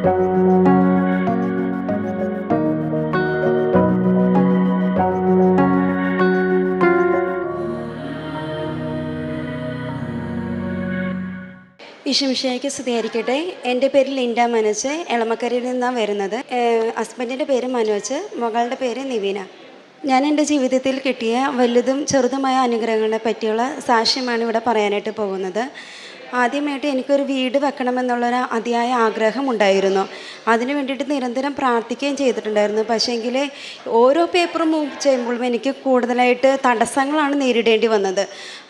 ഈശോമിശിഹായ്ക്ക് സ്തുതിയായിരിക്കട്ടെ. എൻ്റെ പേര് ലിൻഡ മനോജ്, എളമക്കരയിൽ നിന്നാണ് വരുന്നത്. ഹസ്ബൻഡിൻ്റെ പേര് മനോജ്, മകളുടെ പേര് നിവീന. ഞാൻ എൻ്റെ ജീവിതത്തിൽ കിട്ടിയ വലുതും ചെറുതുമായ അനുഗ്രഹങ്ങളെ പറ്റിയുള്ള സാക്ഷ്യമാണ് ഇവിടെ പറയാനായിട്ട് പോകുന്നത്. ആദ്യമായിട്ട് എനിക്കൊരു വീട് വെക്കണമെന്നുള്ളൊരു അതിയായ ആഗ്രഹം ഉണ്ടായിരുന്നു. അതിന് വേണ്ടിയിട്ട് നിരന്തരം പ്രാർത്ഥിക്കുകയും ചെയ്തിട്ടുണ്ടായിരുന്നു. പക്ഷേങ്കിൽ ഓരോ പേപ്പർ മൂവ് ചെയ്യുമ്പോഴും എനിക്ക് കൂടുതലായിട്ട് തടസ്സങ്ങളാണ് നേരിടേണ്ടി വന്നത്.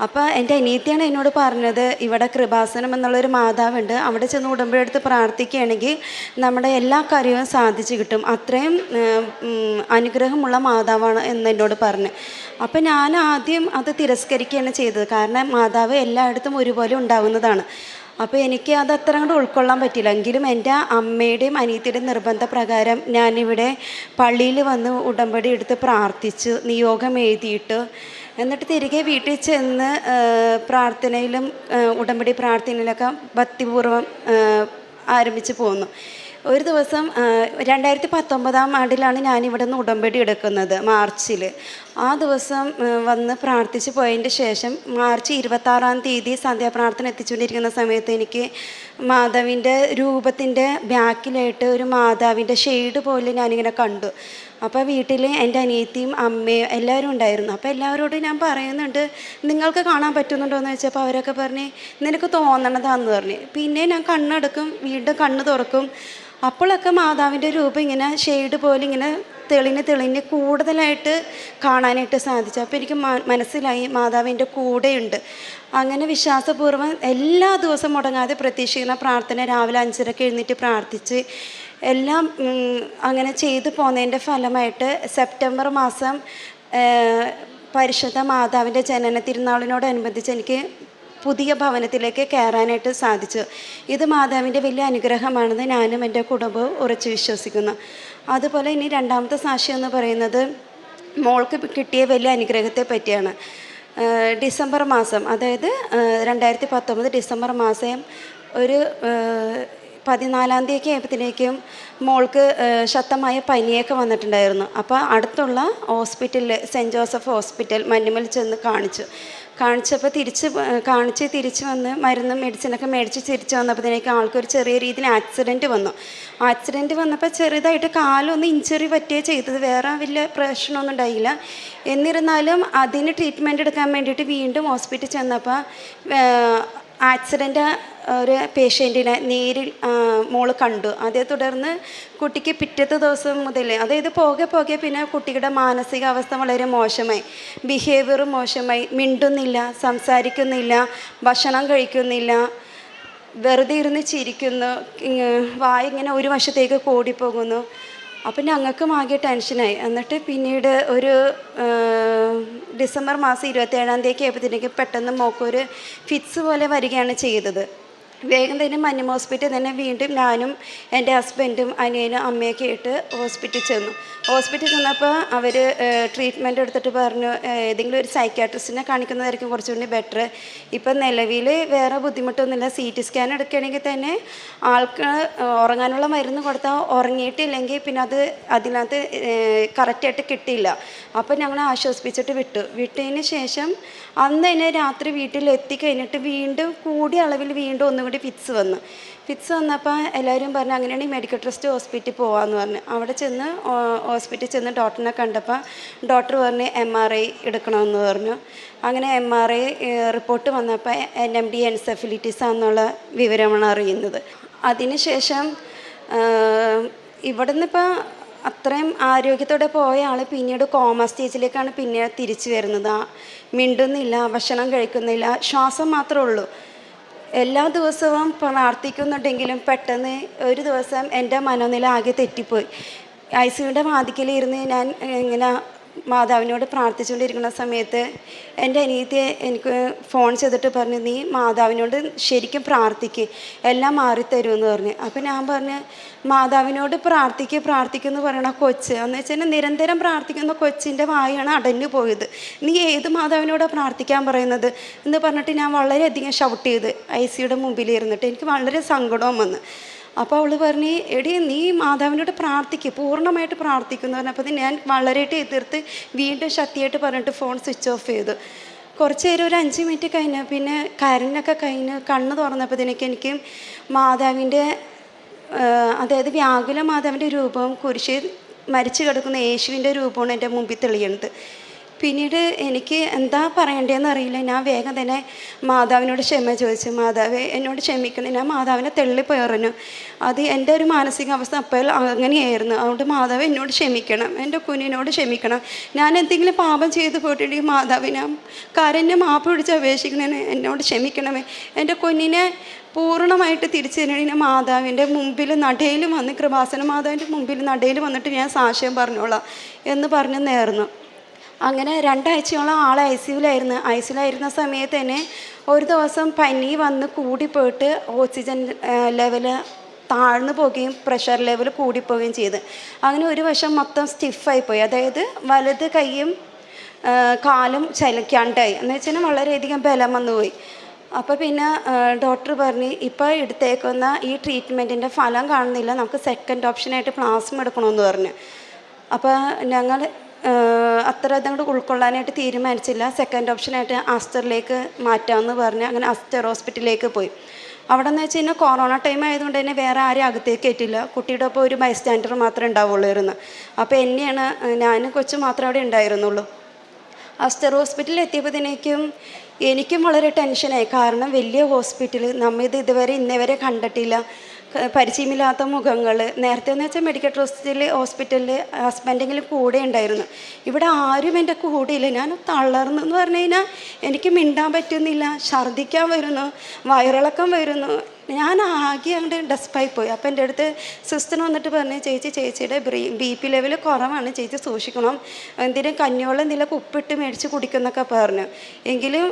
അപ്പോൾ എൻ്റെ അനിയത്തിയാണ് എന്നോട് പറഞ്ഞത്, ഇവിടെ കൃപാസനം എന്നുള്ളൊരു മാതാവുണ്ട്, അവിടെ ചെന്ന് ഉടമ്പടിയെടുത്ത് പ്രാർത്ഥിക്കുകയാണെങ്കിൽ നമ്മുടെ എല്ലാ കാര്യവും സാധിച്ചു കിട്ടും, അത്രയും അനുഗ്രഹമുള്ള മാതാവാണ് എന്ന് എന്നോട് പറഞ്ഞു. അപ്പം ഞാൻ ആദ്യം അത് തിരസ്കരിക്കുകയാണ് ചെയ്തത്. കാരണം മാതാവ് എല്ലായിടത്തും ഒരുപോലെ ഉണ്ടാകുന്നതാണ്. അപ്പോൾ എനിക്ക് അത് അത്ര അങ്ങോട്ട് ഉൾക്കൊള്ളാൻ പറ്റില്ല. എങ്കിലും എൻ്റെ അമ്മയുടെയും അനിയത്തിയുടെയും നിർബന്ധപ്രകാരം ഞാനിവിടെ പള്ളിയിൽ വന്ന് ഉടമ്പടി എടുത്ത് പ്രാർത്ഥിച്ചു, നിയോഗം എഴുതിയിട്ട്, എന്നിട്ട് തിരികെ വീട്ടിൽ ചെന്ന് പ്രാർത്ഥനയിലും ഉടമ്പടി പ്രാർത്ഥനയിലൊക്കെ ഭക്തിപൂർവ്വം ആരംഭിച്ച് പോന്നു. ഒരു ദിവസം 2019 ആണ്ടിലാണ് ഞാനിവിടെ നിന്ന് ഉടമ്പടി എടുക്കുന്നത്, മാർച്ചിൽ. ആ ദിവസം വന്ന് പ്രാർത്ഥിച്ച് പോയതിൻ്റെ ശേഷം മാർച്ച് 26 സന്ധ്യാപ്രാർത്ഥന എത്തിച്ചുകൊണ്ടിരിക്കുന്ന സമയത്ത് എനിക്ക് മാതാവിൻ്റെ രൂപത്തിൻ്റെ ബാക്കിലായിട്ട് ഒരു മാതാവിൻ്റെ ഷെയ്ഡ് പോലെ ഞാനിങ്ങനെ കണ്ടു. അപ്പോൾ വീട്ടിൽ എൻ്റെ അനിയത്തിയും അമ്മയും എല്ലാവരും ഉണ്ടായിരുന്നു. അപ്പോൾ എല്ലാവരോടും ഞാൻ പറയുന്നുണ്ട്, നിങ്ങൾക്ക് കാണാൻ പറ്റുന്നുണ്ടോ എന്ന് ചോദിച്ചപ്പോൾ അവരൊക്കെ പറഞ്ഞ് നിനക്ക് തോന്നണതാന്ന് പറഞ്ഞ്. പിന്നെ ഞാൻ കണ്ണെടുക്കും, വീണ്ടും കണ്ണ് തുറക്കും. അപ്പോഴൊക്കെ മാതാവിൻ്റെ രൂപം ഇങ്ങനെ ഷെയ്ഡ് പോലെ ഇങ്ങനെ തെളിഞ്ഞ് കൂടുതലായിട്ട് കാണാനായിട്ട് സാധിച്ചു. അപ്പോൾ എനിക്ക് മനസ്സിലായി മാതാവിൻ്റെ കൂടെയുണ്ട്. അങ്ങനെ വിശ്വാസപൂർവ്വം എല്ലാ ദിവസവും മുടങ്ങാതെ പ്രതീക്ഷിക്കുന്ന പ്രാർത്ഥന രാവിലെ 5:30 എഴുന്നേറ്റ് പ്രാർത്ഥിച്ച് എല്ലാം അങ്ങനെ ചെയ്തു പോകുന്നതിൻ്റെ ഫലമായിട്ട് സെപ്റ്റംബർ മാസം പരിശുദ്ധ മാതാവിൻ്റെ ജനന തിരുനാളിനോടനുബന്ധിച്ച് എനിക്ക് പുതിയ ഭവനത്തിലേക്ക് കയറാനായിട്ട് സാധിച്ചു. ഇത് മാതാവിൻ്റെ വലിയ അനുഗ്രഹമാണെന്ന് ഞാനും എൻ്റെ കുടുംബവും ഉറച്ചു വിശ്വസിക്കുന്നു. അതുപോലെ ഇനി രണ്ടാമത്തെ സാക്ഷ്യം എന്ന് പറയുന്നത് മോൾക്ക് കിട്ടിയ വലിയ അനുഗ്രഹത്തെ പറ്റിയാണ്. ഡിസംബർ മാസം, അതായത് 2019 ഡിസംബർ മാസം ഒരു 14 തീയതി ആയപ്പോഴത്തേക്കും മോൾക്ക് ശക്തമായ പനിയൊക്കെ വന്നിട്ടുണ്ടായിരുന്നു. അപ്പോൾ അടുത്തുള്ള ഹോസ്പിറ്റലിൽ, സെൻറ്റ് ജോസഫ് ഹോസ്പിറ്റൽ മഞ്ഞുമൽ ചെന്ന് കാണിച്ചപ്പോൾ തിരിച്ച് വന്ന് മരുന്നും മെഡിസിനൊക്കെ മേടിച്ച് തിരിച്ച് വന്നപ്പോഴത്തേക്ക് ആൾക്കൊരു ചെറിയ രീതിയിൽ ആക്സിഡൻറ്റ് വന്നപ്പോൾ ചെറുതായിട്ട് കാലൊന്ന് ഇഞ്ചുറി പറ്റുകയോ ചെയ്തത്, വേറെ വലിയ പ്രശ്നമൊന്നും ഉണ്ടായില്ല. എന്നിരുന്നാലും അതിന് ട്രീറ്റ്മെൻറ്റ് എടുക്കാൻ വേണ്ടിയിട്ട് വീണ്ടും ഹോസ്പിറ്റലിൽ ചെന്നപ്പോൾ ആക്സിഡൻ്റ് ഒരു പേഷ്യൻറ്റിനെ നേരിൽ മോള് കണ്ടു. അതേ തുടർന്ന് കുട്ടിക്ക് പിറ്റത്തെ ദിവസം മുതൽ, അതായത് പോകെ പിന്നെ കുട്ടിയുടെ മാനസികാവസ്ഥ വളരെ മോശമായി, ബിഹേവിയർ മോശമായി, മിണ്ടുന്നില്ല, സംസാരിക്കുന്നില്ല, ഭക്ഷണം കഴിക്കുന്നില്ല, വെറുതെ ഇരുന്ന് ചിരിക്കുന്നു, വായിങ്ങനെ ഒരു വശത്തേക്ക് കൂടിപ്പോകുന്നു. അപ്പം ഞങ്ങൾക്കും ആകെ ടെൻഷനായി. എന്നിട്ട് പിന്നീട് ഒരു ഡിസംബർ മാസം 27 തീയതി ആയപ്പോഴത്തേക്ക് പെട്ടെന്ന് മോക്കൊരു ഫിറ്റ്സ് പോലെ വരികയാണ് ചെയ്തത്. വേഗം തന്നെ മഞ്ഞം ഹോസ്പിറ്റലിൽ തന്നെ വീണ്ടും ഞാനും എൻ്റെ ഹസ്ബൻഡും അനിയനും അമ്മയൊക്കെ ആയിട്ട് ഹോസ്പിറ്റലിൽ ചെന്നപ്പോൾ അവർ ട്രീറ്റ്മെൻറ്റ് എടുത്തിട്ട് പറഞ്ഞു, ഏതെങ്കിലും ഒരു സൈക്യാട്രിസ്റ്റിനെ കാണിക്കുന്നതായിരിക്കും കുറച്ചുകൂടി ബെറ്റർ. ഇപ്പം നിലവിൽ വേറെ ബുദ്ധിമുട്ടൊന്നുമില്ല. CT സ്കാൻ എടുക്കുകയാണെങ്കിൽ തന്നെ ആൾക്ക് ഉറങ്ങാനുള്ള മരുന്ന് കൊടുത്താൽ ഉറങ്ങിയിട്ടില്ലെങ്കിൽ പിന്നെ അതിനകത്ത് കറക്റ്റായിട്ട് കിട്ടിയില്ല. അപ്പോൾ ഞങ്ങൾ ആശ്വസിപ്പിച്ചിട്ട് വിട്ടതിന് ശേഷം അന്ന് തന്നെ രാത്രി വീട്ടിലെത്തിക്കഴിഞ്ഞിട്ട് വീണ്ടും കൂടിയ അളവിൽ വീണ്ടും ഒന്നും കൂടി ഫിറ്റ്സ് വന്നപ്പോൾ എല്ലാവരും പറഞ്ഞു അങ്ങനെയാണെങ്കിൽ മെഡിക്കൽ ട്രസ്റ്റ് ഹോസ്പിറ്റലിൽ പോകാമെന്ന് പറഞ്ഞു. അവിടെ ഹോസ്പിറ്റലിൽ ചെന്ന് ഡോക്ടറിനെ കണ്ടപ്പോൾ ഡോക്ടർ പറഞ്ഞ് MRI എടുക്കണമെന്ന് പറഞ്ഞു. അങ്ങനെ MRI റിപ്പോർട്ട് വന്നപ്പോൾ NMD എൻസെഫലിറ്റിസ് ആണെന്നുള്ള വിവരമാണ് അറിയുന്നത്. അതിനുശേഷം ഇവിടെ നിന്നിപ്പോൾ അത്രയും ആരോഗ്യത്തോടെ പോയ ആൾ പിന്നീട് കോമ സ്റ്റേജിലേക്കാണ് പിന്നെ തിരിച്ചു വരുന്നത്. മിണ്ടുന്നില്ല, ഭക്ഷണം കഴിക്കുന്നില്ല, ശ്വാസം മാത്രമേ ഉള്ളൂ. എല്ലാ ദിവസവും പ്രാർത്ഥിക്കുന്നുണ്ടെങ്കിലും പെട്ടെന്ന് ഒരു ദിവസം എൻ്റെ മനോനില ആകെ തെറ്റിപ്പോയി. ICUയുടെ വാതിക്കലിരുന്ന് ഞാൻ ഇങ്ങനെ മാതാവിനോട് പ്രാർത്ഥിച്ചുകൊണ്ടിരിക്കുന്ന സമയത്ത് എൻ്റെ അനിയത്തി എനിക്ക് ഫോൺ ചെയ്തിട്ട് പറഞ്ഞു, നീ മാതാവിനോട് ശരിക്കും പ്രാർത്ഥിക്ക്, എല്ലാം മാറിത്തരുമെന്ന് പറഞ്ഞു. അപ്പോൾ ഞാൻ പറഞ്ഞു, മാതാവിനോട് പ്രാർത്ഥിക്കുമെന്ന് പറയണ കൊച്ച് എന്ന് വെച്ചാൽ നിരന്തരം പ്രാർത്ഥിക്കുന്ന കൊച്ചിൻ്റെ വായാണ് അടഞ്ഞു പോയത്, നീ ഏത് മാതാവിനോടാണ് പ്രാർത്ഥിക്കാൻ പറയുന്നത് എന്ന് പറഞ്ഞിട്ട് ഞാൻ വളരെയധികം ഷൗട്ട് ചെയ്ത് ICUയുടെ മുമ്പിൽ ഇരുന്നിട്ട് എനിക്ക് വളരെ സങ്കടവും വന്നു. അപ്പോൾ അവൾ പറഞ്ഞ് എടി നീ മാതാവിനോട് പ്രാർത്ഥിക്കുക, പൂർണ്ണമായിട്ട് പ്രാർത്ഥിക്കുന്നു പറഞ്ഞപ്പോൾ ഞാൻ വളരെയായിട്ട് എതിർത്ത് വീണ്ടും ശക്തിയായിട്ട് പറഞ്ഞിട്ട് ഫോൺ സ്വിച്ച് ഓഫ് ചെയ്തു. കുറച്ച് നേരം ഒരു 5 മിനിറ്റ് കഴിഞ്ഞ പിന്നെ കരഞ്ഞൊക്കെ കഴിഞ്ഞ് കണ്ണ് തുറന്നപ്പോഴത്തേക്ക് എനിക്ക് മാതാവിൻ്റെ അതായത് വ്യാകുല മാതാവിൻ്റെ രൂപവും കുരിശിൽ മരിച്ചു കിടക്കുന്ന യേശുവിൻ്റെ രൂപമാണ് എൻ്റെ മുമ്പിൽ തെളിയുന്നത്. പിന്നീട് എനിക്ക് എന്താ പറയേണ്ടതെന്ന് അറിയില്ല. ഞാൻ വേഗം തന്നെ മാതാവിനോട് ക്ഷമ ചോദിച്ചു, മാതാവേ എന്നോട് ക്ഷമിക്കണം. ഞാൻ മാതാവിനെ തെള്ളിപ്പറഞ്ഞു. അത് എൻ്റെ ഒരു മാനസികാവസ്ഥ അപ്പോൾ അങ്ങനെയായിരുന്നു. അതുകൊണ്ട് മാതാവ് എന്നോട് ക്ഷമിക്കണം, എൻ്റെ കുഞ്ഞിനോട് ക്ഷമിക്കണം. ഞാൻ എന്തെങ്കിലും പാപം ചെയ്ത് പോയിട്ടുണ്ടെങ്കിൽ മാതാവിനെ കരഞ്ഞ് മാപ്പ് പിടിച്ച് അപേക്ഷിക്കണേ, എന്നോട് ക്ഷമിക്കണമേ. എൻ്റെ കുഞ്ഞിനെ പൂർണ്ണമായിട്ട് തിരിച്ചു തരണേ. മാതാവിൻ്റെ മുമ്പിൽ നടയിൽ വന്ന് കൃപാസന മാതാവിൻ്റെ മുമ്പിൽ നടയിൽ വന്നിട്ട് ഞാൻ സാക്ഷ്യം പറഞ്ഞോളാം എന്ന് പറഞ്ഞ് നേർന്നു. അങ്ങനെ 2 ആഴ്ചയോളം ആൾ ഐസിയുലായിരുന്ന സമയത്ത് തന്നെ ഒരു ദിവസം പനി വന്ന് കൂടിപ്പോയിട്ട് ഓക്സിജൻ ലെവല് താഴ്ന്നു പോവുകയും പ്രഷർ ലെവൽ കൂടിപ്പോവുകയും ചെയ്ത്. അങ്ങനെ ഒരു വശം മൊത്തം സ്റ്റിഫായിപ്പോയി. അതായത് വലത് കൈയും കാലും ചലിക്കാണ്ടായി എന്ന് വെച്ചാൽ വളരെയധികം ബലം വന്നു പോയി. അപ്പോൾ പിന്നെ ഡോക്ടർ പറഞ്ഞ് ഇപ്പോൾ എടുത്തേക്കുന്ന ഈ ട്രീറ്റ്മെൻറ്റിൻ്റെ ഫലം കാണുന്നില്ല, നമുക്ക് സെക്കൻഡ് ഓപ്ഷനായിട്ട് പ്ലാസ്മ എടുക്കണമെന്ന് പറഞ്ഞു. അപ്പോൾ ഞങ്ങൾ അത്ര അതങ്ങോട്ട് ഉൾക്കൊള്ളാനായിട്ട് തീരുമാനിച്ചില്ല. സെക്കൻഡ് ഓപ്ഷനായിട്ട് ആസ്റ്ററിലേക്ക് മാറ്റാമെന്ന് പറഞ്ഞ് അങ്ങനെ ആസ്റ്റർ ഹോസ്പിറ്റലിലേക്ക് പോയി. അവിടെ എന്ന് വെച്ച് കഴിഞ്ഞാൽ കൊറോണ ടൈം ആയതുകൊണ്ട് തന്നെ വേറെ ആരും അകത്തേക്ക് കയറ്റില്ല. കുട്ടിയുടെ ഒപ്പം ഒരു ബൈസ്റ്റാൻഡർ മാത്രമേ ഉണ്ടാവുള്ളായിരുന്നു. അപ്പോൾ എന്നെയാണ്, ഞാനും കൊച്ചു മാത്രമേ അവിടെ ഉണ്ടായിരുന്നുള്ളൂ. ആസ്റ്റർ ഹോസ്പിറ്റലിൽ എത്തിയപ്പോഴത്തേക്കും എനിക്കും വളരെ ടെൻഷനായി. കാരണം വലിയ ഹോസ്പിറ്റൽ, നമ്മളിത് ഇതുവരെ ഇന്നേവരെ കണ്ടിട്ടില്ല. പരിചയമില്ലാത്ത മുഖങ്ങൾ. നേരത്തെ എന്ന് വെച്ചാൽ മെഡിക്കൽ ട്രസ്റ്റിൽ ഹോസ്പിറ്റലിൽ ഹസ്ബൻഡെങ്കിലും കൂടെ ഉണ്ടായിരുന്നു. ഇവിടെ ആരും എൻ്റെ കൂടെയില്ല. ഞാൻ തളർന്നു എന്ന് പറഞ്ഞു കഴിഞ്ഞാൽ എനിക്ക് മിണ്ടാൻ പറ്റുന്നില്ല, ഛർദ്ദിക്കാൻ വരുന്നു, വയറിളക്കം വരുന്നു. ഞാൻ ആകെ അങ്ങോട്ട് ഡെസ്പായി പോയി. അപ്പോൾ എൻ്റെ അടുത്ത് സിസ്റ്റർ വന്നിട്ട് പറഞ്ഞു, ചേച്ചിയുടെ BP ലെവൽ കുറവാണ്, ചേച്ചി സൂക്ഷിക്കണം, എന്തെങ്കിലും കഞ്ഞിവെള്ളം എന്തെങ്കിലും ഉപ്പിട്ട് മേടിച്ച് കുടിക്കുന്നൊക്കെ പറഞ്ഞു. എങ്കിലും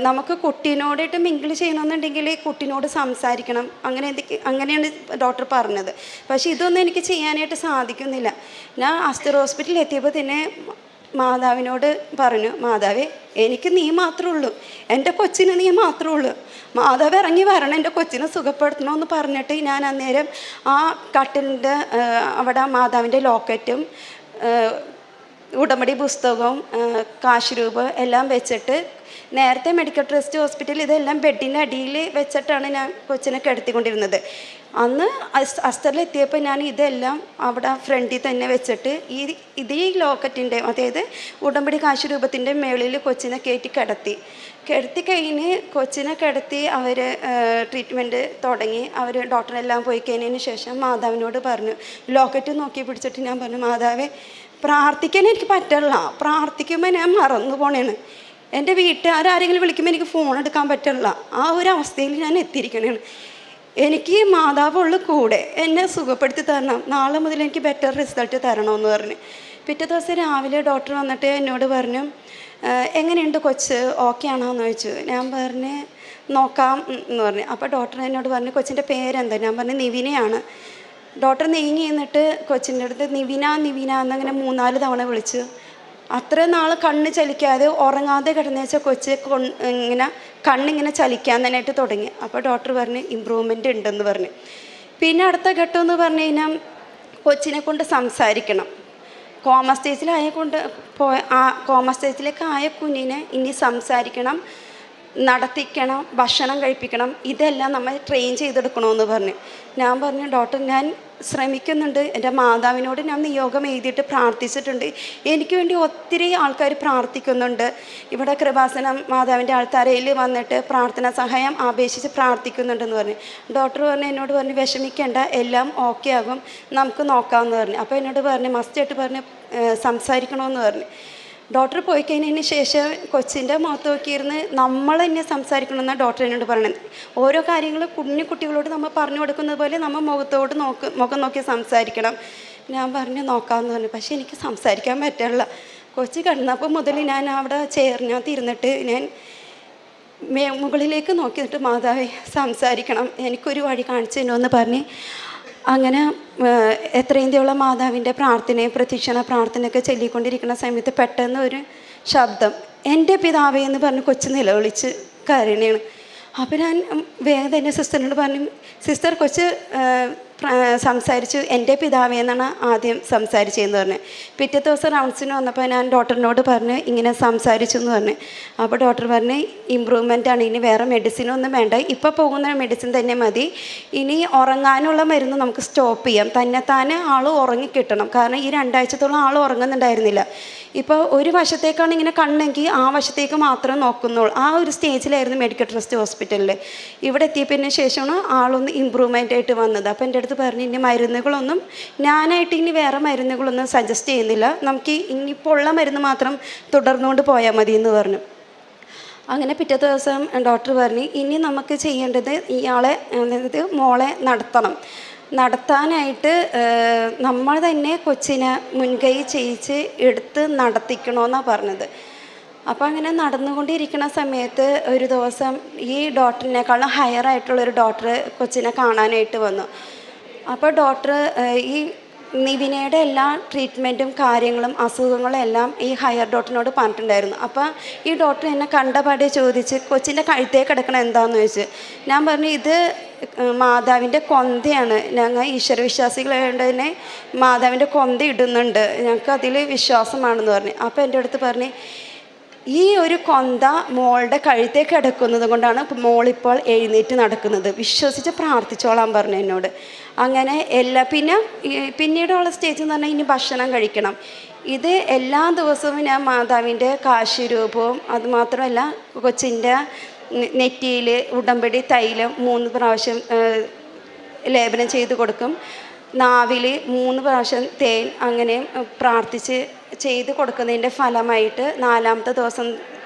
നമുക്ക് കുട്ടീനോടായിട്ട് മിങ്കിൾ ചെയ്യണമെന്നുണ്ടെങ്കിൽ കുട്ടീനോട് സംസാരിക്കണം, അങ്ങനെയാണ് ഡോക്ടർ പറഞ്ഞത്. പക്ഷേ ഇതൊന്നും എനിക്ക് ചെയ്യാനായിട്ട് സാധിക്കുന്നില്ല. ഞാൻ ആസ്റ്റർ ഹോസ്പിറ്റലിൽ എത്തിയപ്പോൾ തന്നെ മാതാവിനോട് പറഞ്ഞു, മാതാവേ എനിക്ക് നീ മാത്രമേ ഉള്ളൂ, എൻ്റെ കൊച്ചിന് നീ മാത്രമേ ഉള്ളൂ, മാതാവ് ഇറങ്ങി വരണം, എൻ്റെ കൊച്ചിനെ സുഖപ്പെടുത്തണമെന്ന് പറഞ്ഞിട്ട് ഞാൻ അന്നേരം ആ കട്ടിലിൻ്റെ അവിടെ മാതാവിൻ്റെ ലോക്കറ്റും ഉടമ്പടി പുസ്തകവും കാശ് രൂപ എല്ലാം വെച്ചിട്ട്, നേരത്തെ മെഡിക്കൽ ട്രസ്റ്റ് ഹോസ്പിറ്റലിൽ ഇതെല്ലാം ബെഡിൻ്റെ അടിയിൽ വെച്ചിട്ടാണ് ഞാൻ കൊച്ചിനെ കിടത്തിക്കൊണ്ടിരുന്നത്. അന്ന് അസ്റ്ററിലെത്തിയപ്പോൾ ഞാൻ ഇതെല്ലാം അവിടെ ഫ്രണ്ടിൽ തന്നെ വെച്ചിട്ട് ഇതേ ലോക്കറ്റിൻ്റെ, അതായത് ഉടമ്പടി കാശ് രൂപത്തിൻ്റെ മേളിൽ കൊച്ചിനെ കിടത്തി കഴിഞ്ഞ് കൊച്ചിനെ കിടത്തി അവർ ട്രീറ്റ്മെൻറ്റ് തുടങ്ങി. അവർ ഡോക്ടറെല്ലാം പോയി കഴിഞ്ഞതിന് ശേഷം മാതാവിനോട് പറഞ്ഞു, ലോക്കറ്റ് നോക്കി പിടിച്ചിട്ട് ഞാൻ പറഞ്ഞു, മാതാവേ പ്രാർത്ഥിക്കാൻ എനിക്ക് പറ്റില്ല, പ്രാർത്ഥിക്കുമ്പോൾ ഞാൻ മറന്നു പോണേണ്, എൻ്റെ വീട്ടുകാരെങ്കിലും വിളിക്കുമ്പോൾ എനിക്ക് ഫോൺ എടുക്കാൻ പറ്റില്ല, ആ ഒരു അവസ്ഥയിൽ ഞാൻ എത്തിയിരിക്കണേണ്, എനിക്ക് മാതാവുള്ള കൂടെ എന്നെ സുഖപ്പെടുത്തി തരണം, നാളെ മുതൽ എനിക്ക് ബെറ്റർ റിസൾട്ട് തരണമെന്ന് പറഞ്ഞു. പിറ്റേ ദിവസം രാവിലെ ഡോക്ടർ വന്നിട്ട് എന്നോട് പറഞ്ഞു, എങ്ങനെയുണ്ട് കൊച്ച്, ഓക്കെ ആണോ എന്ന് ചോദിച്ചു. ഞാൻ പറഞ്ഞ് നോക്കാം എന്ന് പറഞ്ഞു. അപ്പോൾ ഡോക്ടർ എന്നോട് പറഞ്ഞു, കൊച്ചിൻ്റെ പേരെന്താ? ഞാൻ പറഞ്ഞു നിവിനയാണ്. ഡോക്ടർ നീങ്ങി എന്നിട്ട് കൊച്ചിൻ്റെ അടുത്ത് നിവിന എന്നങ്ങനെ 3-4 തവണ വിളിച്ചു. അത്ര നാൾ കണ്ണ് ചലിക്കാതെ ഉറങ്ങാതെ കിടന്നേച്ച കൊച്ച് ഇങ്ങനെ കണ്ണിങ്ങനെ ചലിക്കാൻ തന്നെയായിട്ട് തുടങ്ങി. അപ്പോൾ ഡോക്ടർ പറഞ്ഞു ഇമ്പ്രൂവ്മെൻ്റ് ഉണ്ടെന്ന് പറഞ്ഞു. പിന്നെ അടുത്ത ഘട്ടം എന്ന് പറഞ്ഞു കഴിഞ്ഞാൽ കൊച്ചിനെ കൊണ്ട് സംസാരിക്കണം. കോമ സ്റ്റേജിലേക്ക് ആയ കുഞ്ഞിനെ ഇനി സംസാരിക്കണം, നടത്തിക്കണം, ഭക്ഷണം കഴിപ്പിക്കണം, ഇതെല്ലാം നമ്മൾ ട്രെയിൻ ചെയ്തെടുക്കണമെന്ന് പറഞ്ഞു. ഞാൻ പറഞ്ഞു, ഡോക്ടർ ഞാൻ ശ്രമിക്കുന്നുണ്ട്, എൻ്റെ മാതാവിനോട് ഞാൻ നിയോഗം എഴുതിയിട്ട് പ്രാർത്ഥിച്ചിട്ടുണ്ട്, എനിക്ക് വേണ്ടി ഒത്തിരി ആൾക്കാർ പ്രാർത്ഥിക്കുന്നുണ്ട്, ഇവിടെ കൃപാസനം മാതാവിൻ്റെ ആൾത്താരയിൽ വന്നിട്ട് പ്രാർത്ഥനാ സഹായം അപേക്ഷിച്ച് പ്രാർത്ഥിക്കുന്നുണ്ടെന്ന് പറഞ്ഞു. ഡോക്ടർ എന്നോട് പറഞ്ഞു വിഷമിക്കേണ്ട, എല്ലാം ഓക്കെ ആകും, നമുക്ക് നോക്കാമെന്ന് പറഞ്ഞു. അപ്പോൾ എന്നോട് പറഞ്ഞു മസ്റ്റായിട്ട് പറഞ്ഞു സംസാരിക്കണമെന്ന് പറഞ്ഞു. ഡോക്ടർ പോയി കഴിഞ്ഞതിന് ശേഷം കൊച്ചിൻ്റെ മുഖത്ത് നോക്കിയിരുന്ന് നമ്മൾ തന്നെ സംസാരിക്കണമെന്നാണ് ഡോക്ടർ എന്നോട് പറയുന്നത്. ഓരോ കാര്യങ്ങൾ കുട്ടികളോട് നമ്മൾ പറഞ്ഞു കൊടുക്കുന്നത് പോലെ നമ്മൾ മുഖം നോക്കി സംസാരിക്കണം. ഞാൻ പറഞ്ഞു നോക്കാമെന്ന് പറഞ്ഞു. പക്ഷേ എനിക്ക് സംസാരിക്കാൻ പറ്റില്ല. കൊച്ച് കിടന്നപ്പോൾ മുതൽ ഞാൻ അവിടെ ചേർന്നകത്ത് ഇരുന്നിട്ട് ഞാൻ മുകളിലേക്ക് നോക്കിയിട്ട് മാതാവേ സംസാരിക്കണം, എനിക്കൊരു വഴി കാണിച്ചു തരുമെന്ന് പറഞ്ഞ് അങ്ങനെ എത്രയും മാതാവിൻ്റെ പ്രാർത്ഥനയും പ്രതീക്ഷണ പ്രാർത്ഥനയൊക്കെ ചൊല്ലിക്കൊണ്ടിരിക്കുന്ന സമയത്ത് പെട്ടെന്ന് ഒരു ശബ്ദം, എൻ്റെ പിതാവേ എന്ന് പറഞ്ഞ് കൊച്ചു നിലവിളിച്ച് കരയണയാണ്. അപ്പോൾ ഞാൻ വേഗം തന്നെ സിസ്റ്ററിനോട് പറഞ്ഞു, സിസ്റ്റർ കൊച്ച് സംസാരിച്ചു, എൻ്റെ പിതാവേ എന്നാണ് ആദ്യം സംസാരിച്ചതെന്ന് പറഞ്ഞു. പിറ്റേ ദിവസം റൗണ്ട്സിന് വന്നപ്പോൾ ഞാൻ ഡോക്ടറിനോട് പറഞ്ഞ് ഇങ്ങനെ സംസാരിച്ചു എന്ന് പറഞ്ഞു. അപ്പോൾ ഡോക്ടർ പറഞ്ഞ് ഇമ്പ്രൂവ്മെൻ്റ് ആണ്, ഇനി വേറെ മെഡിസിനൊന്നും വേണ്ട, ഇപ്പോൾ പോകുന്ന മെഡിസിൻ തന്നെ മതി, ഇനി ഉറങ്ങാനുള്ള മരുന്ന് നമുക്ക് സ്റ്റോപ്പ് ചെയ്യാം, തന്നെത്താനെ ആൾ ഉറങ്ങിക്കിട്ടണം. കാരണം ഈ 2 ആഴ്ചത്തോളം ആൾ ഉറങ്ങുന്നുണ്ടായിരുന്നില്ല. ഇപ്പോൾ ഒരു വശത്തേക്കാണ് ഇങ്ങനെ കണ്ണെങ്കിൽ ആ വശത്തേക്ക് മാത്രമേ നോക്കുന്നുള്ളൂ. ആ ഒരു സ്റ്റേജിലായിരുന്നു മെഡിക്കൽ ട്രസ്റ്റ് ഹോസ്പിറ്റലിൽ. ഇവിടെ എത്തിയതിന് ശേഷമാണ് ആളൊന്ന് ഇമ്പ്രൂവ്മെൻ്റ് ആയിട്ട് വന്നത്. അപ്പോൾ എൻ്റെ അടുത്ത് പറഞ്ഞു, ഇനി മരുന്നുകളൊന്നും ഞാനായിട്ട് ഇനി വേറെ മരുന്നുകളൊന്നും സജസ്റ്റ് ചെയ്യുന്നില്ല, നമുക്ക് ഇനിയിപ്പോൾ ഉള്ള മരുന്ന് മാത്രം തുടർന്നുകൊണ്ട് പോയാൽ മതി എന്ന് പറഞ്ഞു. അങ്ങനെ പിറ്റേ ദിവസം ഡോക്ടർ പറഞ്ഞു, ഇനി നമുക്ക് ചെയ്യേണ്ടത് ഇയാളെ, അതായത് മോളെ നടത്താനായിട്ട് നമ്മൾ തന്നെ കൊച്ചിനെ മുൻകൈ ചെയ്യിച്ച് എടുത്ത് നടത്തിക്കണമെന്നാണ് പറഞ്ഞത്. അപ്പോൾ അങ്ങനെ നടന്നുകൊണ്ടിരിക്കുന്ന സമയത്ത് ഒരു ദിവസം ഈ ഡോക്ടറിനേക്കാളും ഹയർ ആയിട്ടുള്ളൊരു ഡോക്ടർ കൊച്ചിനെ കാണാനായിട്ട് വന്നു. അപ്പോൾ ഡോക്ടർ ഈ നിവിനയുടെ എല്ലാ ട്രീറ്റ്മെൻറ്റും കാര്യങ്ങളും അസുഖങ്ങളും എല്ലാം ഈ ഹയർ ഡോക്ടറിനോട് പറഞ്ഞിട്ടുണ്ടായിരുന്നു. അപ്പോൾ ഈ ഡോക്ടർ എന്നെ കണ്ടപാടെ ചോദിച്ച്, കൊച്ചിൻ്റെ കഴുത്തേ കിടക്കണം എന്താണെന്ന് ചോദിച്ചു. ഞാൻ പറഞ്ഞു, ഇത് മാതാവിൻ്റെ കൊന്തയാണ്, ഞങ്ങൾ ഈശ്വരവിശ്വാസികളായതുകൊണ്ട് തന്നെ മാതാവിൻ്റെ കൊന്ത ഇടുന്നുണ്ട്, ഞങ്ങൾക്ക് അതിൽ വിശ്വാസമാണെന്ന് പറഞ്ഞു. അപ്പോൾ എൻ്റെ അടുത്ത് പറഞ്ഞു, ഈ ഒരു കൊന്ത മോളുടെ കഴുത്തേ കിടക്കുന്നത് കൊണ്ടാണ് മോളിപ്പോൾ എഴുന്നേറ്റ് നടക്കുന്നത്, വിശ്വസിച്ച് പ്രാർത്ഥിച്ചോളാൻ പറഞ്ഞു എന്നോട്. അങ്ങനെ പിന്നീടുള്ള സ്റ്റേജ് എന്ന് പറഞ്ഞാൽ ഇനി ഭക്ഷണം കഴിക്കണം. ഇത് എല്ലാ ദിവസവും ഞാൻ മാതാവിൻ്റെ കാശുരൂപവും അതുമാത്രമല്ല കൊച്ചിൻ്റെ നെറ്റിയിൽ ഉടമ്പടി തൈലം 3 പ്രാവശ്യം ലേപനം ചെയ്ത് കൊടുക്കും, നാവിൽ 3 പ്രാവശ്യം തേൻ, അങ്ങനെ പ്രാർത്ഥിച്ച് ചെയ്ത് കൊടുക്കുന്നതിൻ്റെ ഫലമായിട്ട് 4ാമത്തെ ദിവസം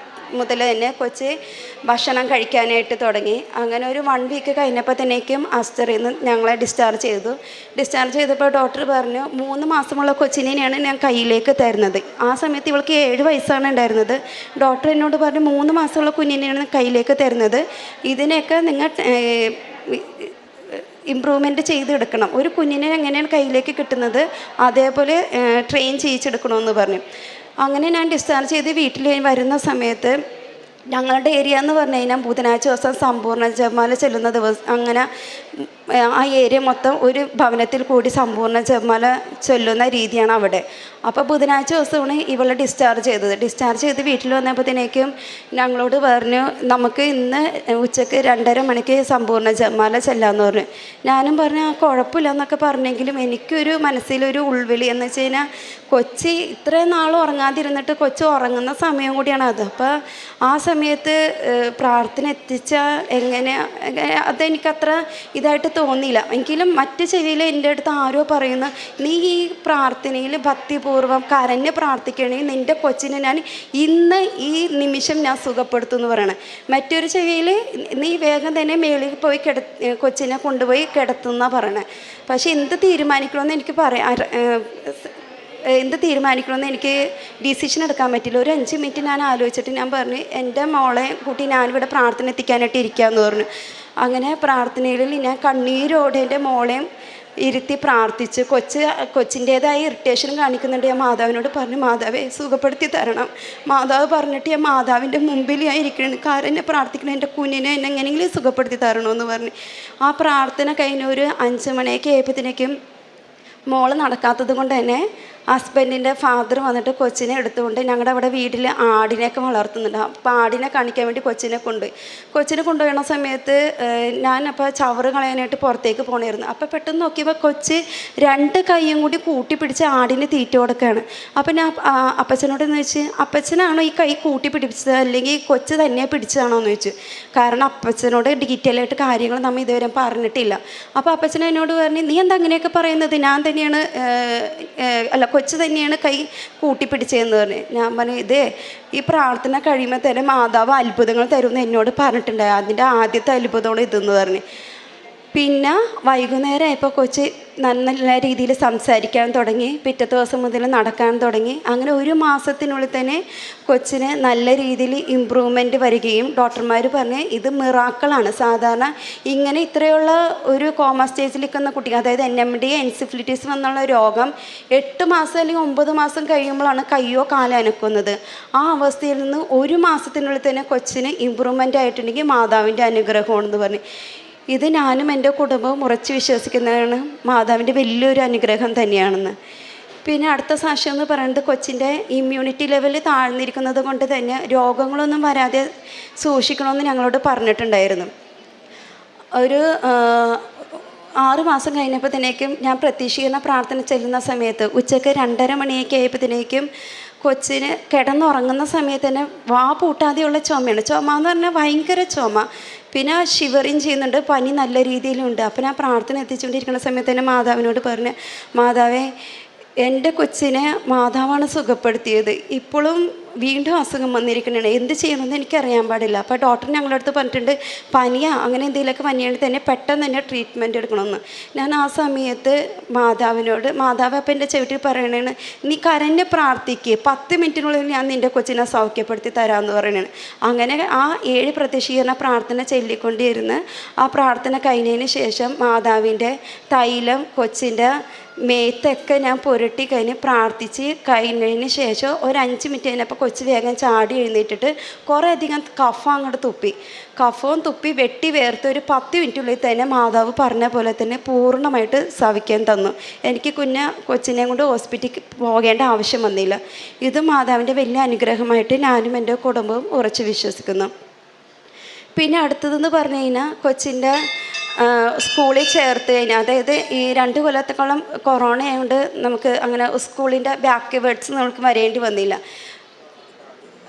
മുതൽ തന്നെ കൊച്ച് ഭക്ഷണം കഴിക്കാനായിട്ട് തുടങ്ങി. അങ്ങനെ ഒരു 1 വീക്ക് കഴിഞ്ഞപ്പോൾ തന്നേക്കും അസ്റ്ററിൽ നിന്ന് ഞങ്ങളെ ഡിസ്ചാർജ് ചെയ്തപ്പോൾ ഡോക്ടർ പറഞ്ഞു, 3 മാസമുള്ള കൊച്ചിനെയാണ് ഞാൻ കയ്യിലേക്ക് തരുന്നത്. ആ സമയത്ത് ഇവൾക്ക് 7 വയസ്സാണ് ഉണ്ടായിരുന്നത്. ഡോക്ടർ എന്നോട് പറഞ്ഞു, 3 മാസമുള്ള കുഞ്ഞിനെയാണ് കയ്യിലേക്ക് തരുന്നത്, ഇതിനെയൊക്കെ നിങ്ങൾ ഇമ്പ്രൂവ്മെൻറ്റ് ചെയ്തെടുക്കണം, ഒരു കുഞ്ഞിനെ എങ്ങനെയാണ് കയ്യിലേക്ക് കിട്ടുന്നത് അതേപോലെ ട്രെയിൻ ചെയ്യിച്ചെടുക്കണമെന്ന് പറഞ്ഞു. അങ്ങനെ ഞാൻ ഡിസ്ചാർജ് ചെയ്ത് വീട്ടിൽ വരുന്ന സമയത്ത് ഞങ്ങളുടെ ഏരിയ എന്ന് പറഞ്ഞു കഴിഞ്ഞാൽ ബുധനാഴ്ച ദിവസം സമ്പൂർണ്ണ ജപമാല ചെല്ലുന്ന ദിവസം, അങ്ങനെ ആ ഏരിയ മൊത്തം ഒരു ഭവനത്തിൽ കൂടി സമ്പൂർണ്ണ ജപമാല ചൊല്ലുന്ന രീതിയാണ് അവിടെ. അപ്പോൾ ബുധനാഴ്ച ദിവസമാണ് ഇവളെ ഡിസ്ചാർജ് ചെയ്ത് വീട്ടിൽ വന്നപ്പോഴത്തേക്കും ഞങ്ങളോട് പറഞ്ഞു, നമുക്ക് ഇന്ന് ഉച്ചയ്ക്ക് 2:30 മണിക്ക് സമ്പൂർണ്ണ ജപമാല ചെല്ലാമെന്ന് പറഞ്ഞു. ഞാനും പറഞ്ഞു, കുഴപ്പമില്ല എന്നൊക്കെ പറഞ്ഞെങ്കിലും എനിക്കൊരു മനസ്സിലൊരു ഉൾവിളി എന്ന് വെച്ച് കഴിഞ്ഞാൽ കൊച്ചി ഇത്രയും നാൾ ഉറങ്ങാതിരുന്നിട്ട് കൊച്ചു ഉറങ്ങുന്ന സമയം കൂടിയാണ് അത്. അപ്പോൾ ആ സമയത്ത് പ്രാർത്ഥന എത്തിച്ചാൽ അതെനിക്കത്ര ഇതായിട്ട് തോന്നിയില്ല. എങ്കിലും മറ്റ് ചെവിയിൽ എൻ്റെ അടുത്ത് ആരോ പറയുന്നു, നീ ഈ പ്രാർത്ഥനയിൽ ഭക്തിപൂർവ്വം കരഞ്ഞ് പ്രാർത്ഥിക്കണമെങ്കിൽ നിൻ്റെ കൊച്ചിനെ ഞാൻ ഇന്ന് ഈ നിമിഷം ഞാൻ സുഖപ്പെടുത്തുമെന്ന് പറയണം. മറ്റൊരു ചെവിയിൽ നീ വേഗം തന്നെ മേളിൽ പോയി കൊച്ചിനെ കൊണ്ടുപോയി കിടത്തുമെന്നാണ് പറയണേ. പക്ഷേ എന്ത് തീരുമാനിക്കണമെന്ന് എനിക്ക് ഡിസിഷൻ എടുക്കാൻ പറ്റില്ല. ഒരു 5 മിനിറ്റ് ഞാൻ ആലോചിച്ചിട്ട് ഞാൻ പറഞ്ഞു, എൻ്റെ മോളെ കൂട്ടി ഞാനിവിടെ പ്രാർത്ഥന എത്തിക്കാനായിട്ട് ഇരിക്കാമെന്ന് പറഞ്ഞു. അങ്ങനെ പ്രാർത്ഥനയിൽ ഞാൻ കണ്ണീരോടെ എൻ്റെ മോളെയും ഇരുത്തി പ്രാർത്ഥിച്ച് കൊച്ചിൻ്റേതായ ഇറിറ്റേഷൻ കാണിക്കുന്നുണ്ട്. ഞാൻ മാതാവിനോട് പറഞ്ഞു, മാതാവെ സുഖപ്പെടുത്തി തരണം. മാതാവ് പറഞ്ഞിട്ട് ഞാൻ മാതാവിൻ്റെ മുമ്പിൽ ഞാൻ ഇരിക്കണം, കാരണം പ്രാർത്ഥിക്കണം, എൻ്റെ കുഞ്ഞിനെ എന്നെ എങ്ങനെയെങ്കിലും സുഖപ്പെടുത്തി തരണമെന്ന് പറഞ്ഞു. ആ പ്രാർത്ഥന കഴിഞ്ഞ ഒരു 5 മണിയൊക്കെ ആയപ്പോഴത്തേക്കും മോള് നടക്കാത്തത് കൊണ്ട് തന്നെ ഹസ്ബൻഡിൻ്റെ ഫാദർ വന്നിട്ട് കൊച്ചിനെ എടുത്തുകൊണ്ട് ഞങ്ങളുടെ അവിടെ വീട്ടിൽ ആടിനെയൊക്കെ വളർത്തുന്നുണ്ട്. അപ്പോൾ ആടിനെ കാണിക്കാൻ വേണ്ടി കൊച്ചിനെ കൊണ്ടുപോകുന്ന സമയത്ത് ഞാനപ്പോൾ ചവറ് കളയാനായിട്ട് പുറത്തേക്ക് പോകണമായിരുന്നു. അപ്പോൾ പെട്ടെന്ന് നോക്കിയപ്പോൾ കൊച്ച് 2 കൈയും കൂടി കൂട്ടി പിടിച്ച് ആടിന് തീറ്റ കൊടുക്കുകയാണ്. അപ്പോൾ ഞാൻ അപ്പച്ചനോട് എന്ന് വെച്ച്, അപ്പച്ചനാണോ ഈ കൈ കൂട്ടി പിടിച്ചത് അല്ലെങ്കിൽ കൊച്ച് തന്നെ പിടിച്ചതാണോ എന്ന് ചോദിച്ചു. കാരണം അപ്പച്ചനോട് ഡീറ്റെയിൽ ആയിട്ട് കാര്യങ്ങൾ നമ്മൾ ഇതുവരെ പറഞ്ഞിട്ടില്ല. അപ്പോൾ അപ്പച്ചൻ എന്നോട് പറഞ്ഞു, നീ എന്താ അങ്ങനെയൊക്കെ പറയുന്നത്, ഞാൻ തന്നെയാണ് കൊച്ച് തന്നെയാണ് കൈ കൂട്ടിപ്പിടിച്ചതെന്ന് പറഞ്ഞു. ഞാൻ പറഞ്ഞു, ഇതേ ഈ പ്രാർത്ഥന കഴിയുമ്പോൾ തന്നെ മാതാവ് അത്ഭുതങ്ങൾ തരുമെന്ന് എന്നോട് പറഞ്ഞിട്ടുണ്ടായി, അതിൻ്റെ ആദ്യത്തെ അത്ഭുതമാണ് ഇതെന്ന് പറഞ്ഞു. പിന്നെ വൈകുന്നേരം ആയപ്പോൾ കൊച്ച് നല്ല രീതിയിൽ സംസാരിക്കാൻ തുടങ്ങി, പിറ്റേ ദിവസം മുതൽ നടക്കാൻ തുടങ്ങി. അങ്ങനെ 1 മാസത്തിനുള്ളിൽ തന്നെ കൊച്ചിന് നല്ല രീതിയിൽ ഇമ്പ്രൂവ്മെൻറ്റ് വരികയും ഡോക്ടർമാർ പറഞ്ഞ് ഇത് മിറാക്കിളാണ്. സാധാരണ ഇങ്ങനെ ഇത്രയുള്ള ഒരു കോമ സ്റ്റേജിൽ നിൽക്കുന്ന കുട്ടി, അതായത് NMD എൻസിഫിലിറ്റീസ് എന്നുള്ള രോഗം 8 മാസം അല്ലെങ്കിൽ 9 മാസം കഴിയുമ്പോഴാണ് കയ്യോ കാലോ അനക്കുന്നത്. ആ അവസ്ഥയിൽ നിന്ന് 1 മാസത്തിനുള്ളിൽ തന്നെ കൊച്ചിന് ഇമ്പ്രൂവ്മെൻ്റ് ആയിട്ടുണ്ടെങ്കിൽ മാതാവിൻ്റെ അനുഗ്രഹമാണെന്ന് പറഞ്ഞു. ഇത് ഞാനും എൻ്റെ കുടുംബവും ഉറച്ചു വിശ്വസിക്കുന്നതാണ് മാതാവിൻ്റെ വലിയൊരു അനുഗ്രഹം തന്നെയാണെന്ന്. പിന്നെ അടുത്ത സാക്ഷ്യം എന്ന് പറയുന്നത് കൊച്ചിൻ്റെ ഇമ്മ്യൂണിറ്റി ലെവൽ താഴ്ന്നിരിക്കുന്നത് കൊണ്ട് തന്നെ രോഗങ്ങളൊന്നും വരാതെ സൂക്ഷിക്കണമെന്ന് ഞങ്ങളോട് പറഞ്ഞിട്ടുണ്ടായിരുന്നു. ഒരു 6 മാസം കഴിഞ്ഞപ്പോഴത്തേക്കും ഞാൻ പ്രത്യക്ഷീകരണ പ്രാർത്ഥന ചെല്ലുന്ന സമയത്ത് ഉച്ചയ്ക്ക് 2:30 മണിയൊക്കെ ആയപ്പോഴത്തേക്കും കൊച്ചിന് കിടന്നുറങ്ങുന്ന സമയത്ത് തന്നെ വാ പൂട്ടാതെയുള്ള ചുമയാണ്. ചുമ എന്ന് പറഞ്ഞാൽ ഭയങ്കര ചുമ, പിന്നെ ഷിവറിങ് ചെയ്യുന്നുണ്ട്, പനി നല്ല രീതിയിലുണ്ട്. അപ്പോൾ ഞാൻ പ്രാർത്ഥന എത്തിച്ചുകൊണ്ടിരിക്കുന്ന സമയത്ത് തന്നെ മാതാവിനോട് പറഞ്ഞ്, മാതാവേ എൻ്റെ കൊച്ചിനെ മാതാവാണ് സുഖപ്പെടുത്തിയത്, ഇപ്പോഴും വീണ്ടും അസുഖം വന്നിരിക്കണേ, എന്ത് ചെയ്യണമെന്ന് എനിക്കറിയാൻ പാടില്ല. അപ്പോൾ ഡോക്ടർ ഞങ്ങളുടെ അടുത്ത് പറഞ്ഞിട്ടുണ്ട് പനിയാ അങ്ങനെ എന്തെങ്കിലുമൊക്കെ പനിയാണെങ്കിൽ തന്നെ പെട്ടെന്ന് തന്നെ ട്രീറ്റ്മെൻറ്റ് എടുക്കണമെന്ന്. ഞാൻ ആ സമയത്ത് മാതാവ് അപ്പം എൻ്റെ ചെവിട്ടിൽ പറയണേണ്, നീ കരഞ്ഞ് പ്രാർത്ഥിക്ക്, 10 മിനിറ്റിനുള്ളിൽ ഞാൻ നിൻ്റെ കൊച്ചിനെ സൗഖ്യപ്പെടുത്തി തരാമെന്ന് പറയണേണ്. അങ്ങനെ ആ 7 പ്രത്യക്ഷീകരണ പ്രാർത്ഥന ചൊല്ലിക്കൊണ്ടിരുന്ന് ആ പ്രാർത്ഥന കഴിഞ്ഞതിന് ശേഷം മാതാവിൻ്റെ തൈലം കൊച്ചിൻ്റെ മേത്തൊക്കെ ഞാൻ പുരട്ടി കഴിഞ്ഞ് പ്രാർത്ഥിച്ച് കഴിഞ്ഞതിന് ശേഷം ഒരു 5 മിനിറ്റ് കഴിഞ്ഞപ്പോൾ കൊച്ച് വേഗം ചാടി എഴുന്നേറ്റിട്ട് കുറേ അധികം കഫം അങ്ങോട്ട് കഫവും തുപ്പി വെട്ടി വേർത്ത് ഒരു 10 മിനിറ്റുള്ളിൽ തന്നെ മാതാവ് പറഞ്ഞ പോലെ തന്നെ പൂർണ്ണമായിട്ട് സവിക്കാൻ തന്നു. എനിക്ക് കൊച്ചിനെയും കൊണ്ട് ഹോസ്പിറ്റലിൽ പോകേണ്ട ആവശ്യം വന്നില്ല. ഇത് മാതാവിൻ്റെ വലിയ അനുഗ്രഹമായിട്ട് ഞാനും എൻ്റെ കുടുംബവും ഉറച്ചു വിശ്വസിക്കുന്നു. പിന്നെ അടുത്തതെന്ന് പറഞ്ഞു കഴിഞ്ഞാൽ കൊച്ചിൻ്റെ സ്കൂളിൽ ചേർത്ത് കഴിഞ്ഞാൽ, അതായത് ഈ 2 കൊല്ലത്തോളം കൊറോണ ആയതുകൊണ്ട് നമുക്ക് അങ്ങനെ സ്കൂളിൻ്റെ ബാക്ക് വേർഡ്സ് നമുക്ക് വരേണ്ടി വന്നില്ല.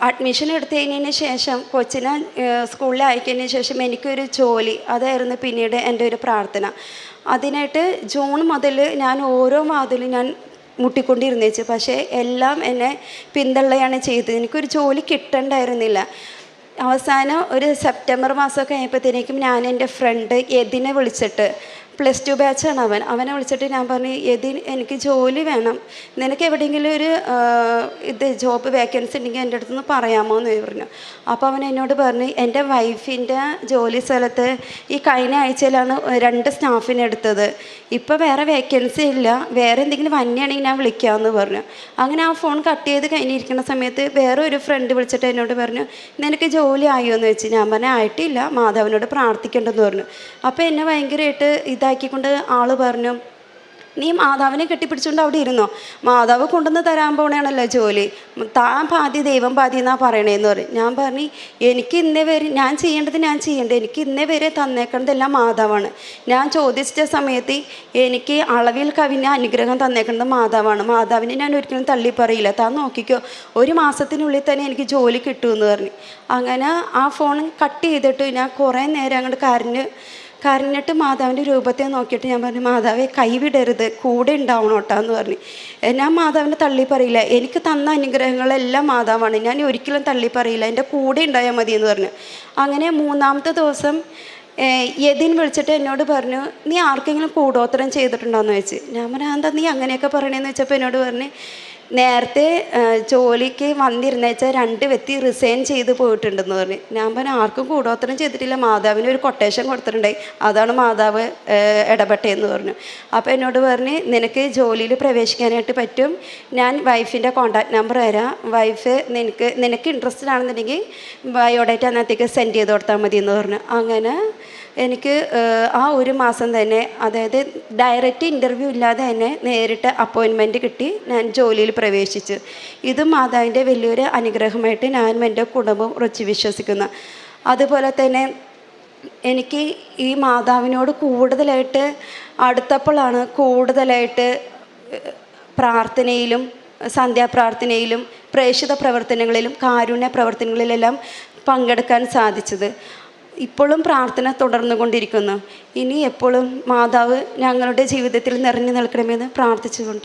അഡ്മിഷൻ എടുത്തു കഴിഞ്ഞതിന് ശേഷം കൊച്ചിനെ സ്കൂളിൽ അയക്കുന്നതിന് ശേഷം എനിക്കൊരു ജോലി, അതായിരുന്നു പിന്നീട് എൻ്റെ ഒരു പ്രാർത്ഥന. അതിനായിട്ട് ജൂൺ മുതൽ ഞാൻ ഓരോ വാതിലും ഞാൻ മുട്ടിക്കൊണ്ടിരുന്നേച്ച്, പക്ഷേ എല്ലാം എന്നെ പിന്തള്ളുകയാണ് ചെയ്തത്. എനിക്കൊരു ജോലി കിട്ടണ്ടായിരുന്നില്ല. അവസാനം ഒരു സെപ്റ്റംബർ മാസമൊക്കെ ആയപ്പോഴത്തേക്കും ഞാൻ എൻ്റെ ഫ്രണ്ട് യതിനെ വിളിച്ചിട്ട്, +2 ബാച്ചാണ് അവനെ വിളിച്ചിട്ട് ഞാൻ പറഞ്ഞു, യതിൻ എനിക്ക് ജോലി വേണം, നിനക്ക് എവിടെയെങ്കിലും ഒരു ജോബ് വേക്കൻസി ഉണ്ടെങ്കിൽ എൻ്റെ അടുത്തുനിന്ന് പറയാമോ എന്ന് പറഞ്ഞു. അപ്പോൾ അവൻ എന്നോട് പറഞ്ഞു, എൻ്റെ വൈഫിൻ്റെ ജോലി സ്ഥലത്ത് ഈ കഴിഞ്ഞ ആഴ്ചയിലാണ് 2 സ്റ്റാഫിനെ എടുത്തത്, ഇപ്പോൾ വേറെ വേക്കൻസി ഇല്ല, വേറെ എന്തെങ്കിലും വന്നെയാണെങ്കിൽ ഞാൻ വിളിക്കാമെന്ന് പറഞ്ഞു. അങ്ങനെ ആ ഫോൺ കട്ട് ചെയ്ത് കഴിഞ്ഞിരിക്കുന്ന സമയത്ത് വേറെ ഒരു ഫ്രണ്ട് വിളിച്ചിട്ട് എന്നോട് പറഞ്ഞു, നിനക്ക് ജോലി ആയോ എന്ന് വെച്ച്. ഞാൻ പറഞ്ഞു ആയിട്ടില്ല, മാതാവിനോട് പ്രാർത്ഥിക്കേണ്ടെന്ന് പറഞ്ഞു. അപ്പോൾ എന്നെ ഭയങ്കരമായിട്ട് ഇതാക്കിക്കൊണ്ട് ആൾ പറഞ്ഞു, നീ മാതാവിനെ കെട്ടിപ്പിടിച്ചുകൊണ്ട് അവിടെ ഇരുന്നോ, മാതാവ് കൊണ്ടുവന്ന് തരാൻ പോകണേണല്ലോ ജോലി, താൻ പാതി ദൈവം പാതി എന്നാ പറയണേന്ന് പറയും. ഞാൻ പറഞ്ഞു, എനിക്ക് ഇന്നേ വരെ ഞാൻ ചെയ്യേണ്ടത്, എനിക്ക് ഇന്നേ വരെ തന്നേക്കുന്നതെല്ലാം മാതാവാണ്. ഞാൻ ചോദിച്ച സമയത്ത് എനിക്ക് അളവിൽ കവിഞ്ഞ അനുഗ്രഹം തന്നേക്കുന്നത് മാതാവാണ്. മാതാവിനെ ഞാൻ ഒരിക്കലും തള്ളി പറയില്ല, താൻ നോക്കിക്കോ, 1 മാസത്തിനുള്ളിൽ തന്നെ എനിക്ക് ജോലി കിട്ടുമെന്ന് പറഞ്ഞു. അങ്ങനെ ആ ഫോൺ കട്ട് ചെയ്തിട്ട് ഞാൻ കുറേ നേരം അങ്ങോട്ട് കരഞ്ഞിട്ട് മാതാവിൻ്റെ രൂപത്തെ നോക്കിയിട്ട് ഞാൻ പറഞ്ഞു, മാതാവെ കൈവിടരുത്, കൂടെ ഉണ്ടാവണം കേട്ടോ എന്ന് പറഞ്ഞു. ഞാൻ മാതാവിനെ തള്ളി പറയില്ല, എനിക്ക് തന്ന അനുഗ്രഹങ്ങളെല്ലാം മാതാവാണ്, ഞാൻ ഒരിക്കലും തള്ളി പറയില്ല, എൻ്റെ കൂടെ ഉണ്ടായാൽ മതി എന്ന് പറഞ്ഞു. അങ്ങനെ 3-ാമത്തെ ദിവസം യതിൻ വിളിച്ചിട്ട് എന്നോട് പറഞ്ഞു, നീ ആർക്കെങ്കിലും കൂടോത്രം ചെയ്തിട്ടുണ്ടോയെന്ന് ചോദിച്ചു. ഞാൻ പറഞ്ഞു, എന്താ നീ അങ്ങനെയൊക്കെ പറയണേന്ന് വെച്ചപ്പോൾ എന്നോട് പറഞ്ഞു, നേരത്തെ ജോലിക്ക് വന്നിരുന്നേച്ചാൽ 2 വ്യക്തി റിസൈൻ ചെയ്ത് പോയിട്ടുണ്ടെന്ന് പറഞ്ഞു. ഞാൻ പറഞ്ഞു, ആർക്കും കൂടോത്രം ചെയ്തിട്ടില്ല, മാതാവിന് ഒരു കൊട്ടേഷൻ കൊടുത്തിട്ടുണ്ടായി, അതാണ് മാതാവ് ഇടപെട്ടതെന്ന് പറഞ്ഞു. അപ്പോൾ എന്നോട് പറഞ്ഞ്, നിനക്ക് ജോലിയിൽ പ്രവേശിക്കാനായിട്ട് പറ്റും, ഞാൻ വൈഫിൻ്റെ കോൺടാക്റ്റ് നമ്പർ തരാം, വൈഫ് നിനക്ക് ഇൻട്രസ്റ്റഡ് ആണെന്നുണ്ടെങ്കിൽ ബയോഡേറ്റ അതിനകത്തേക്ക് സെൻഡ് ചെയ്ത് കൊടുത്താൽ മതി എന്ന് പറഞ്ഞു. അങ്ങനെ എനിക്ക് ആ 1 മാസം തന്നെ, അതായത് ഡയറക്റ്റ് ഇൻ്റർവ്യൂ ഇല്ലാതെ തന്നെ നേരിട്ട് അപ്പോയിൻമെൻറ്റ് കിട്ടി, ഞാൻ ജോലിയിൽ പ്രവേശിച്ചു. ഇത് മാതാവിൻ്റെ വലിയൊരു അനുഗ്രഹമായിട്ട് ഞാനും എൻ്റെ കുടുംബം ഉറച്ചു വിശ്വസിക്കുന്നു. അതുപോലെ തന്നെ എനിക്ക് ഈ മാതാവിനോട് കൂടുതലായിട്ട് അടുത്തപ്പോഴാണ് കൂടുതലായിട്ട് പ്രാർത്ഥനയിലും സന്ധ്യാപ്രാർത്ഥനയിലും പ്രേക്ഷിത പ്രവർത്തനങ്ങളിലും കാരുണ്യ പ്രവർത്തനങ്ങളിലെല്ലാം പങ്കെടുക്കാൻ സാധിച്ചത്. ഇപ്പോഴും പ്രാർത്ഥന തുടർന്നു കൊണ്ടിരിക്കുന്നു. ഇനി എപ്പോഴും മാതാവ് ഞങ്ങളുടെ ജീവിതത്തിൽ നിറഞ്ഞു നിൽക്കണമെന്ന് പ്രാർത്ഥിച്ചുകൊണ്ട്